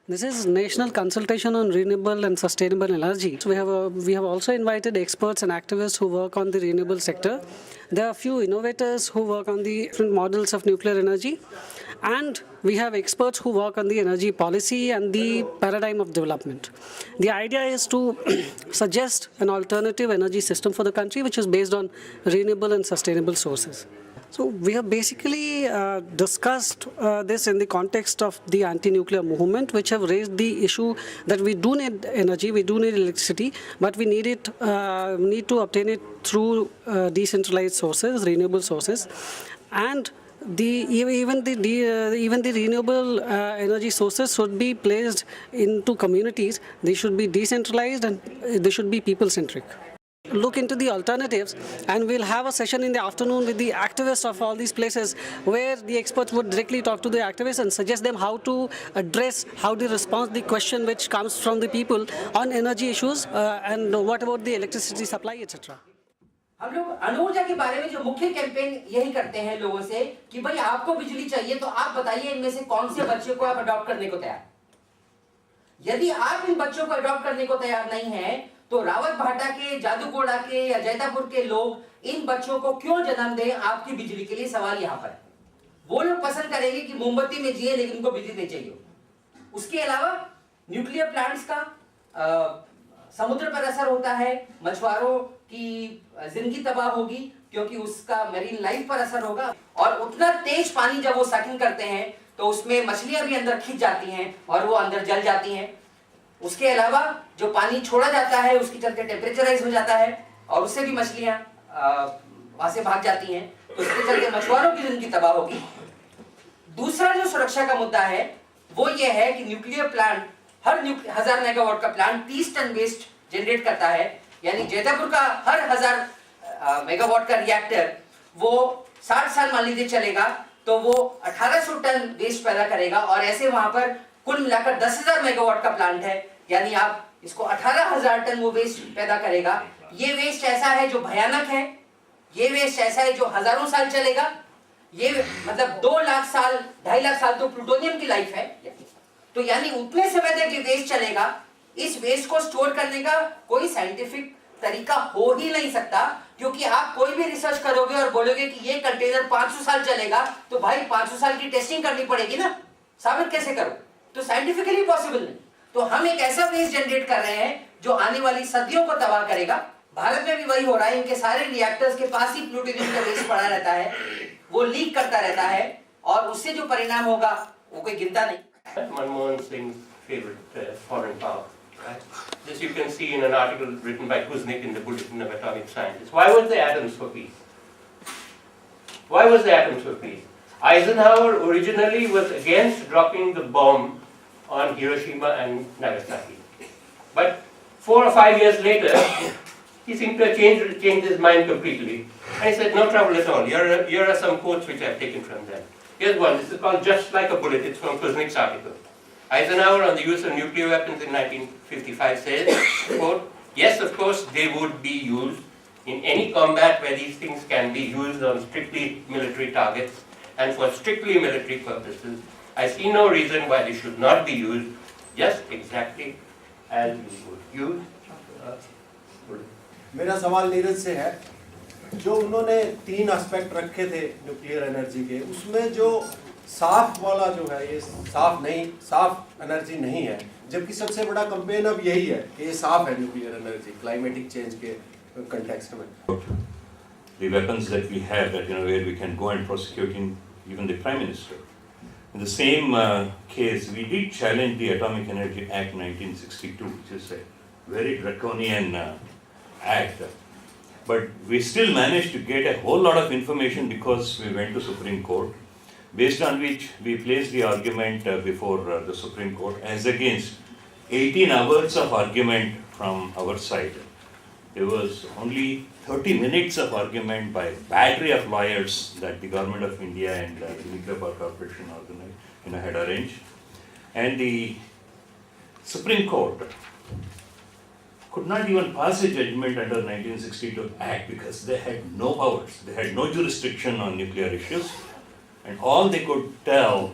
This is National Consultation on Renewable and Sustainable Energy. So we have also invited experts and activists who work on the renewable sector. There are a few innovators who work on the different models of nuclear energy. And we have experts who work on the energy policy and the paradigm of development. The idea is to suggest an alternative energy system for the country which is based on renewable and sustainable sources. So we have basically discussed this in the context of the anti-nuclear movement, which have raised the issue that we do need energy, we do need electricity, but we need to obtain it through decentralized sources, renewable sources, and even the renewable energy sources should be placed into communities. They should be decentralized and they should be people-centric. Look into the alternatives, and we'll have a session in the afternoon with the activists of all these places where the experts would directly talk to the activists and suggest them how to address, how to respond to the question which comes from the people on energy issues and what about the electricity supply, etc. हम लोग अणुऊर्जा के बारे में जो मुख्य campaign यही करते हैं लोगों से कि भाई आपको बिजली चाहिए तो आप बताइए इनमें से कौन से बच्चे को आप अडॉप्ट करने को तैयार। यदि आप इन बच्चों को अडॉप्ट करने को तैयार नहीं हैं तो रावत भाटा के, जादूकोड़ा के या जैतापुर के लोग इन बच्चों को क्यों जन्म दें आपकी बिजली के लिए। सवाल यहाँ पर है। वो लोग पसंद करेंगे कि मोमबत्ती में जिए लेकिन उनको बिजली नहीं चाहिए। उसके अलावा न्यूक्लियर प्लांट्स का समुद्र पर असर होता है, मछुआरों की जिंदगी तबाह होगी क्योंकि उसका मेरीन लाइफ पर असर होगा, और उतना तेज पानी जब वो सकिंग करते हैं तो उसमें मछलियां भी अंदर खिंच जाती हैं और वो अंदर जल जाती हैं। उसके अलावा जो पानी छोड़ा जाता है उसके चलते टेम्परेचराइज हो जाता है और उससे भी मछलियां वहां से भाग जाती हैं, तो उसके चलते मछुआरों की जिंदगी तबाह होगी। दूसरा जो सुरक्षा का मुद्दा है वो ये है कि न्यूक्लियर प्लांट हर 1000 मेगावाट का प्लांट 30 टन वेस्ट जनरेट करता है, यानी जैतापुर का हर 1000 मेगावाट का रिएक्टर वो 60 साल मान लीजिए चलेगा तो वो 1800 टन वेस्ट पैदा करेगा, और ऐसे वहां पर कुल मिलाकर 10,000 मेगावाट का प्लांट है, यानी आप इसको 18,000 टन वो वेस्ट पैदा करेगा। ये वेस्ट ऐसा है जो भयानक है, ये वेस्ट ऐसा है जो हजारों साल चलेगा, ये मतलब 2 लाख साल 2.5 लाख साल तो प्लूटोनियम की लाइफ है, तो यानी उतने समय तक ये वेस्ट चलेगा। इस वेस्ट को स्टोर करने का कोई साइंटिफिक तरीका हो ही नहीं सकता, क्योंकि आप कोई भी रिसर्च करोगे और बोलोगे कि ये कंटेनर 500 साल चलेगा तो भाई 500 साल की टेस्टिंग करनी पड़ेगी ना, साबित कैसे करो, तो साइंटिफिकली पॉसिबल नहीं। तो हम एक ऐसा वेस्ट जनरेट कर रहे हैं जो आने वाली सदियों को तबाह करेगा। भारत में भी वही हो रहा है, इनके सारे रिएक्टर्स के पास ही प्लूटोनियम का वेस्ट पड़ा रहता है, वो लीक करता रहता है और उससे जो परिणाम होगा वो कोई गिनता नहीं। Manmohan Singh's favorite foreign power. Right? This you can see in an article written by Kuznick in the Bulletin of Atomic Scientists. Why was the atoms for peace? Why was the atoms for peace? Eisenhower originally was against dropping the bomb on Hiroshima and Nagasaki. But 4 or 5 years later, he seemed to have changed his mind completely. And he said, no trouble at all. Here are some quotes which I have taken from them. Here's one. This is called Just Like a Bullet. It's from Kuznick's article. Eisenhower on the use of nuclear weapons in 1955 says, quote, yes, of course, they would be used in any combat where these things can be used on strictly military targets and for strictly military purposes. I see no reason why they should not be used just exactly as you would use bullet. मेरा सवाल नीरज से है, जो उन्होंने 3 aspect रखे थे nuclear energy के, उसमें जो साफ वाला जो है ये साफ एनर्जी नहीं है, जबकि सबसे बड़ा कैंपेन अब यही है कि ये साफ है न्यूक्लियर एनर्जी क्लाइमेटिक चेंज के कंटेक्स्ट में। The weapons that we have, that where we can go and prosecuting even the Prime Minister. In the same case, we did challenge the Atomic Energy Act 1962, which is a very draconian act. But we still managed to get a whole lot of information because we went to Supreme Court, based on which we placed the argument before the Supreme Court as against 18 hours of argument from our side. There was only 30 minutes of argument by a battery of lawyers that the Government of India and the Nuclear Power Corporation had arranged. And the Supreme Court could not even pass a judgment under 1962 Act because they had no powers, they had no jurisdiction on nuclear issues, and all they could tell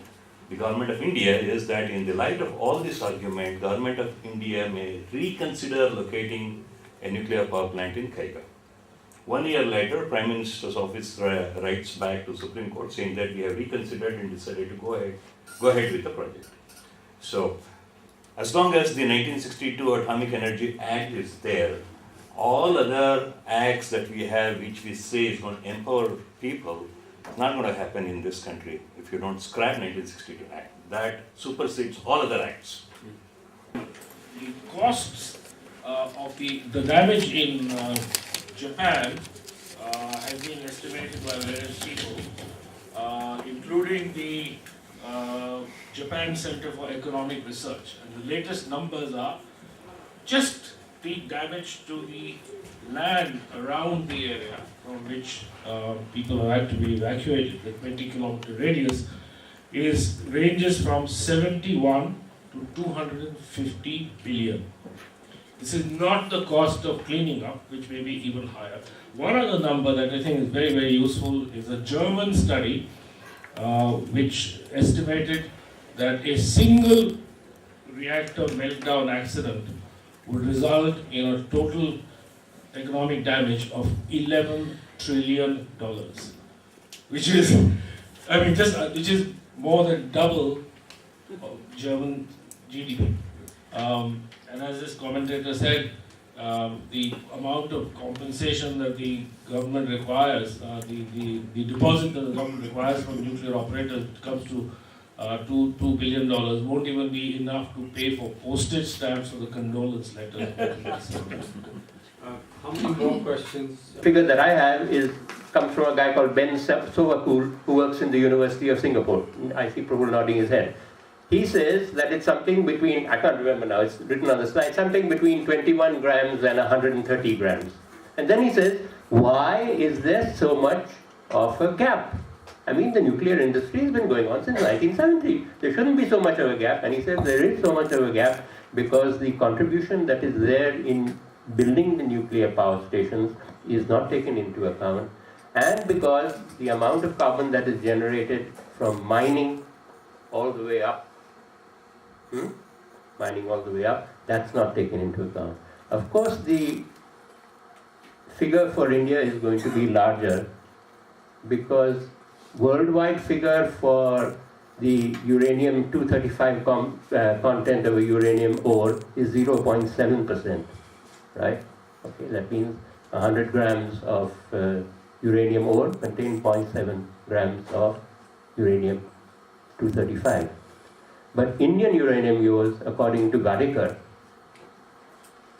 the government of India is that in the light of all this argument, government of India may reconsider locating a nuclear power plant in Kaiga. 1 year later, Prime Minister's office writes back to Supreme Court saying that we have reconsidered and decided to go ahead with the project. So, as long as the 1962 Atomic Energy Act is there, all other acts that we have which we say is going to empower people, it's not going to happen in this country if you don't scrap 1962 Act. That supersedes all other acts. The costs of the damage in Japan has been estimated by various people, including the Japan Center for Economic Research. And the latest numbers are just the damage to the land around the area from which people are had to be evacuated, the 20-kilometer radius, ranges from 71 to 250 billion. This is not the cost of cleaning up, which may be even higher. One other number that I think is very, very useful is a German study which estimated that a single reactor meltdown accident would result in a total economic damage of $11 trillion, which is, which is more than double German GDP. And as this commentator said, the amount of compensation that the government requires, the deposit that the government requires from nuclear operators comes to $2 billion, won't even be enough to pay for postage stamps for the condolence letters. How many more questions? Figure that I have comes from a guy called Ben Sovakul, who works in the University of Singapore. I see Prabhu nodding his head. He says that it's something between, I can't remember now, it's written on the slide, something between 21 grams and 130 grams. And then he says, why is there so much of a gap? I mean, the nuclear industry has been going on since 1970. There shouldn't be so much of a gap. And he says there is so much of a gap because the contribution that is there in building the nuclear power stations is not taken into account, and because the amount of carbon that is generated from mining all the way up, that's not taken into account. Of course, the figure for India is going to be larger because worldwide figure for the uranium-235 content of a uranium ore is 0.7%, right? Okay, that means 100 grams of uranium ore contain 0.7 grams of uranium-235. But Indian uranium ores, according to Gadekar,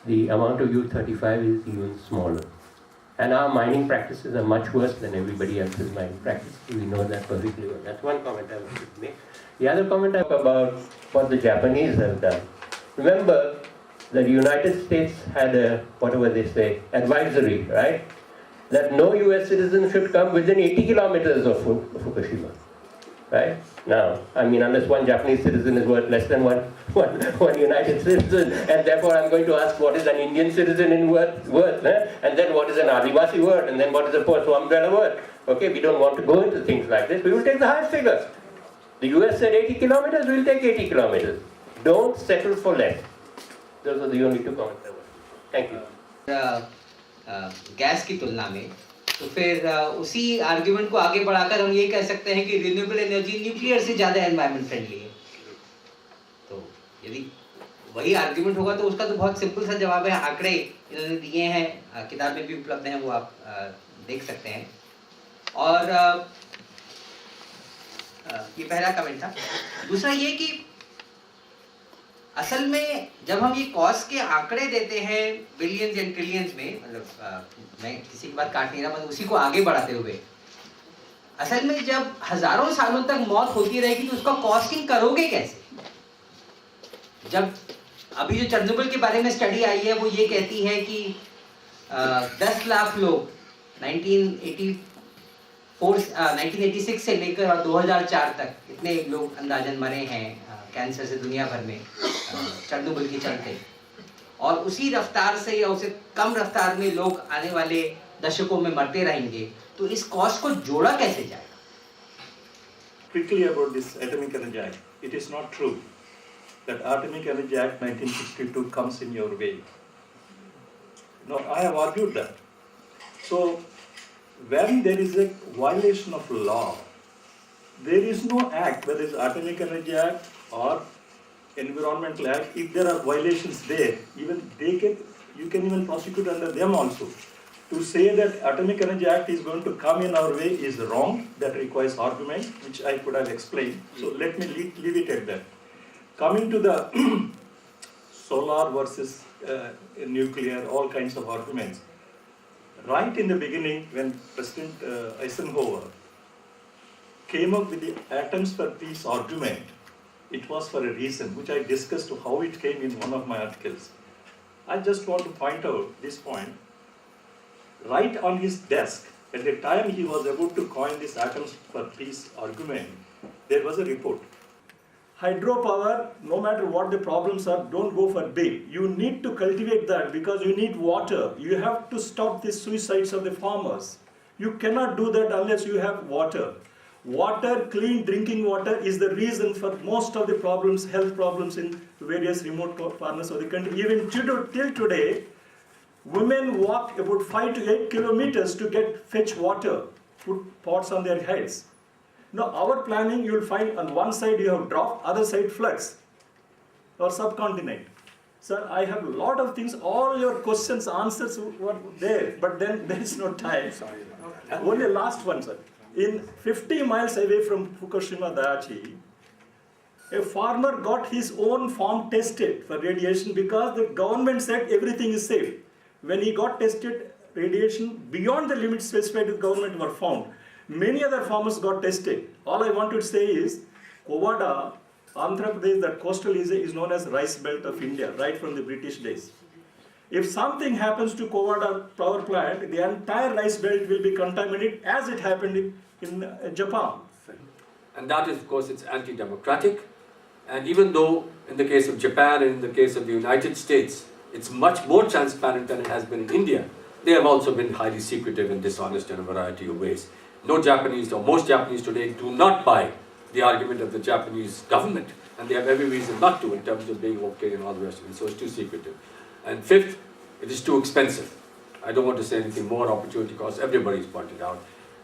the amount of U-35 is even smaller. And our mining practices are much worse than everybody else's mining practices. We know that perfectly well. That's one comment I wanted to make. The other comment I talk about what the Japanese have done. Remember that the United States had a, whatever they say, advisory, right? That no US citizen should come within 80 kilometers of Fukushima, right? Now, I mean, unless one Japanese citizen is worth less than one United citizen, and therefore I'm going to ask what is an Indian citizen worth, and then what is an Adivasi worth, and then what is a Post umbrella worth. Okay, we don't want to go into things like this. We will take the highest figure. The US said 80 kilometers, we will take 80 kilometers. Don't settle for less. Those are the only two comments I want. Thank you. Gas की तुलना में तो फिर उसी argument को आगे बढ़ाकर हम ये कह सकते हैं कि रिन्यूएबल एनर्जी न्यूक्लियर से ज़्यादा एनवायरनमेंट फ्रेंडली है। तो यदि वही आर्ग्यूमेंट होगा तो उसका तो बहुत सिंपल सा जवाब है, आंकड़े इन्होंने दिए हैं, किताब में भी उपलब्ध हैं, वो आप देख सकते हैं। और ये पहला कमेंट था। दूसरा ये कि असल में जब हम ये कॉस्ट के आंकड़े देते हैं बिलियंस एंड ट्रिलियंस में, मतलब मैं किसी की बात काट नहीं रहा, मतलब उसी को आगे बढ़ाते हुए, असल में जब हजारों सालों तक मौत होती रहेगी तो उसका कॉस्टिंग करोगे कैसे? जब अभी जो चेरनोबिल के बारे में स्टडी आई है वो ये कहती है कि 10 लाख लोग 1986 से लेकर और 2004 तक इतने लोग अंदाजन मरे हैं कैंसर से दुनिया भर में चेरनोबिल के चलते, और उसी रफ्तार से या उससे कम रफ्तार में लोग आने वाले दशकों में मरते रहेंगे, तो इस कॉस्ट को जोड़ा कैसे जाएगा? quickly about this Atomic Energy Act. It is not true that Atomic Energy Act 1962 comes in your way. No, I have argued that. So, when there is a violation of law, there is no act, whether it's Atomic Energy Act or Environmental Act, if there are violations there, even you can even prosecute under them also. To say that Atomic Energy Act is going to come in our way is wrong. That requires argument, which I could have explained. So let me leave it at that. Coming to the solar versus nuclear, all kinds of arguments. Right in the beginning, when President Eisenhower came up with the Atoms for Peace argument, it was for a reason, which I discussed how it came in one of my articles. I just want to point out this point. Right on his desk, at the time he was about to coin this Atoms for Peace argument, there was a report. Hydropower, no matter what the problems are, don't go for big. You need to cultivate that because you need water. You have to stop the suicides of the farmers. You cannot do that unless you have water. Water, clean drinking water, is the reason for most of the problems, health problems in various remote corners of the country. Even till today, women walk about 5 to 8 kilometers to fetch water, put pots on their heads. Now, our planning, you will find on one side you have drought, other side floods, or subcontinent. Sir, I have a lot of things, all your questions, answers were there, but then there is no time. Only last one, sir. In 50 miles away from Fukushima Daiichi, a farmer got his own farm tested for radiation because the government said everything is safe. When he got tested, radiation beyond the limits specified by the government were found. Many other farmers got tested. All I want to say is, Kovada, Andhra Pradesh, that coastal is known as rice belt of India, right from the British days. If something happens to Kovada power plant, the entire rice belt will be contaminated, as it happened in Japan. And that is, of course, it's anti-democratic. And even though in the case of Japan and in the case of the United States, it's much more transparent than it has been in India, they have also been highly secretive and dishonest in a variety of ways. No Japanese, or most Japanese today, do not buy the argument of the Japanese government. And they have every reason not to in terms of being okay and all the rest of it. So it's too secretive. And fifth, it is too expensive. I don't want to say anything more, opportunity cost, everybody's pointed out.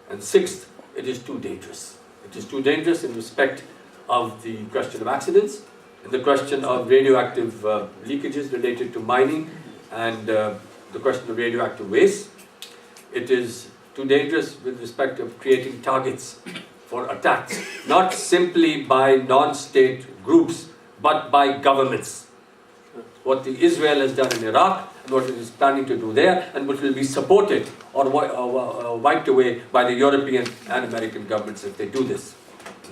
And sixth, it is too dangerous. It is too dangerous in respect of the question of accidents, and the question of radioactive leakages related to mining, and the question of radioactive waste. It is too dangerous with respect of creating targets for attacks, not simply by non-state groups, but by governments. What Israel has done in Iraq, and what it is planning to do there, and what will be supported or wiped away by the European and American governments if they do this.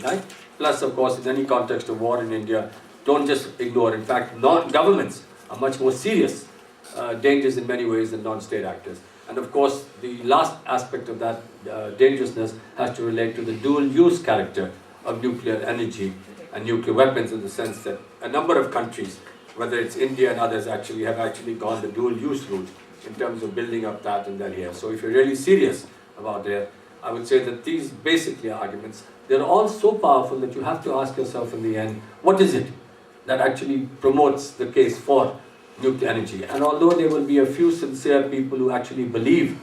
Right? Plus, of course, in any context of war in India, don't just ignore. In fact, governments are much more serious dangers in many ways than non-state actors. And of course, the last aspect of that dangerousness has to relate to the dual-use character of nuclear energy and nuclear weapons, in the sense that a number of countries, whether it's India and others, have actually gone the dual-use route in terms of building up that and that here. So if you're really serious about it, I would say that these basically arguments, they're all so powerful that you have to ask yourself in the end, what is it that actually promotes the case for nuclear energy? And although there will be a few sincere people who actually believe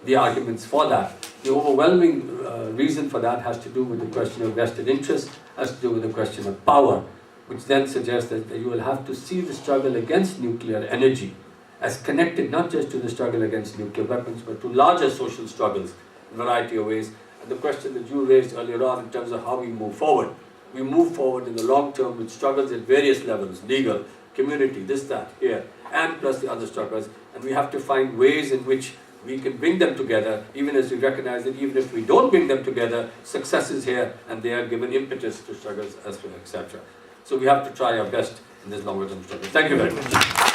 the arguments for that, the overwhelming reason for that has to do with the question of vested interest, has to do with the question of power, which then suggests that you will have to see the struggle against nuclear energy as connected not just to the struggle against nuclear weapons, but to larger social struggles in a variety of ways. And the question that you raised earlier on in terms of how we move forward in the long term with struggles at various levels, legal, community, this, that, here, and plus the other struggles. And we have to find ways in which we can bring them together, even as we recognize that even if we don't bring them together, success is here and they are given impetus to struggles elsewhere, etc. So we have to try our best in this longer term struggle. Thank you very much.